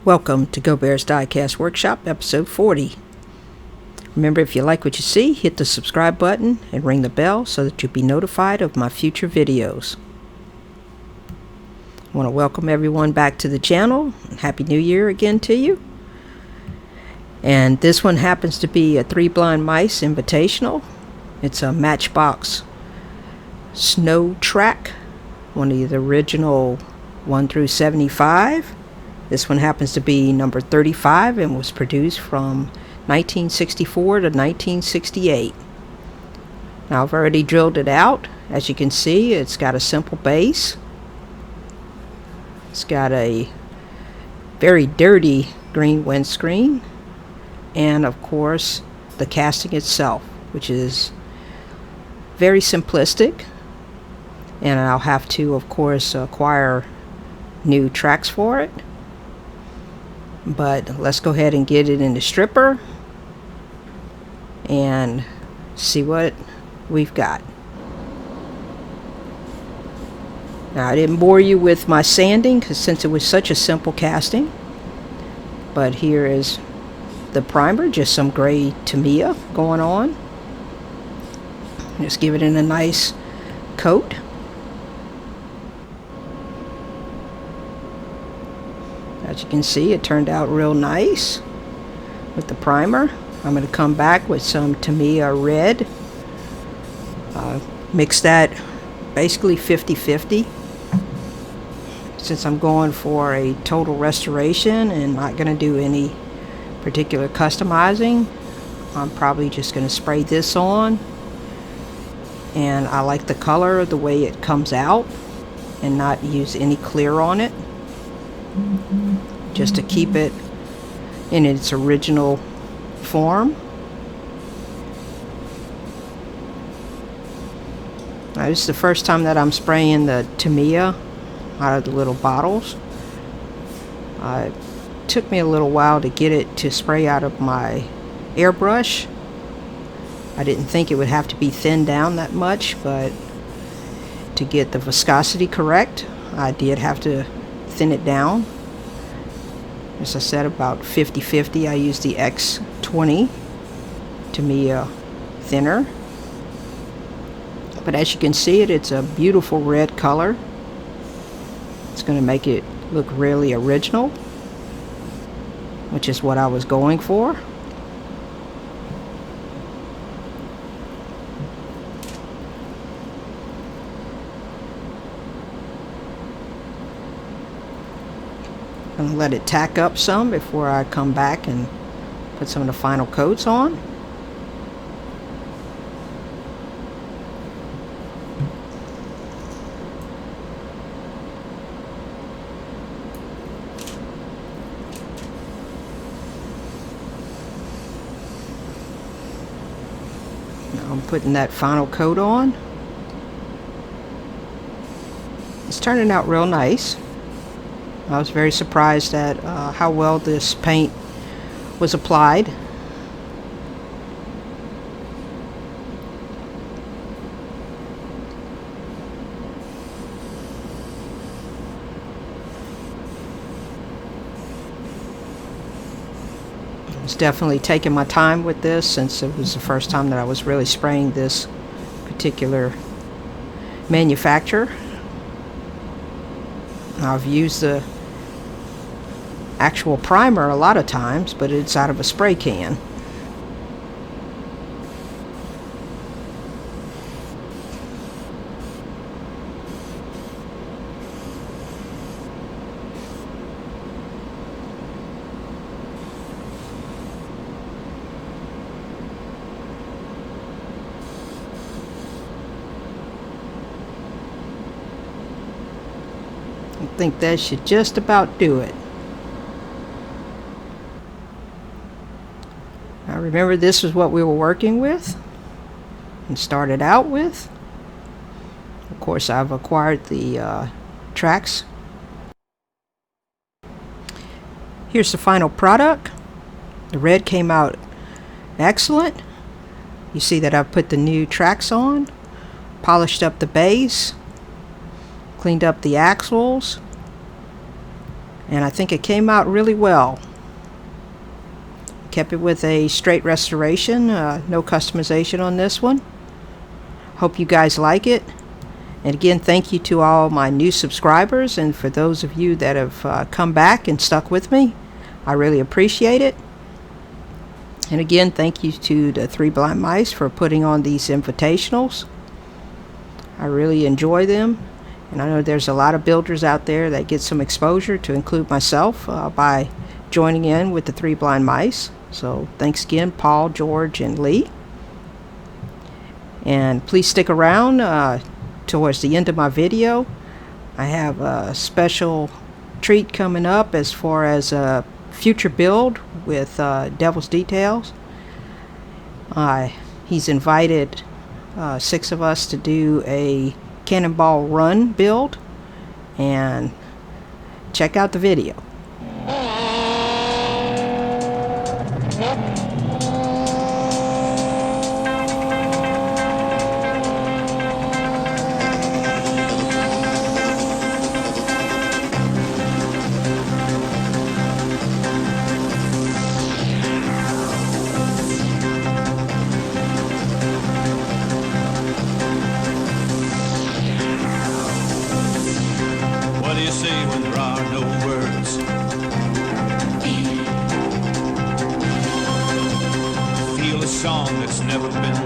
Welcome to Go Bears Diecast Workshop, episode 40. Remember, if you like what you see, hit the subscribe button and ring the bell so that you'll be notified of my future videos. I want to welcome everyone back to the channel. Happy New Year again to you. And this one happens to be a 3 Blind Mice Invitational. It's a Matchbox Snow Trac, one of the original 1 through 75. This one happens to be number 35 and was produced from 1964 to 1968. Now I've already drilled it out. As you can see, it's got a simple base. It's got a very dirty green windscreen. And of course, the casting itself, which is very simplistic. And I'll have to, of course, acquire new tracks for it. But let's go ahead and get it in the stripper and see what we've got. Now, I didn't bore you with my sanding since it was such a simple casting. But here is the primer, just some gray Tamiya going on. Just give it in a nice coat. As you can see, it turned out real nice with the primer. I'm going to come back with some Tamiya red. Mix that basically 50-50. Since I'm going for a total restoration and not going to do any particular customizing, I'm probably just going to spray this on. And I like the color, the way it comes out, and not use any clear on it, just to keep it in its original form. Now, this is the first time that I'm spraying the Tamiya out of the little bottles. It took me a little while to get it to spray out of my airbrush. I didn't think it would have to be thinned down that much, but to get the viscosity correct, I did have to thin it down. As I said, about 50-50. I used the X20 Tamiya thinner. But as you can see, it's a beautiful red color. It's going to make it look really original, which is what I was going for. I'm going to let it tack up some before I come back and put some of the final coats on. Now I'm putting that final coat on. It's turning out real nice. I was very surprised at how well this paint was applied. I was definitely taking my time with this since it was the first time that I was really spraying this particular manufacturer. I've used the actual primer a lot of times, but it's out of a spray can. I think that should just about do it. Now remember, this is what we were working with and started out with. Of course, I've acquired the tracks. Here's the final product. The red came out excellent. You see that I've put the new tracks on, polished up the base, cleaned up the axles, and I think it came out really well. Kept it with a straight restoration, no customization on this one. Hope you guys like it. And again, thank you to all my new subscribers, and for those of you that have come back and stuck with me, I really appreciate it. And again, thank you to the Three Blind Mice for putting on these invitationals. I really enjoy them, and I know there's a lot of builders out there that get some exposure, to include myself, by joining in with the Three Blind Mice. So thanks again, Paul, George, and Lee. And please stick around towards the end of my video. I have a special treat coming up as far as a future build with Devil's Details. He's invited 6 of us to do a Cannonball Run build, and check out the video. What do you say when there are no words? Feel a song that's never been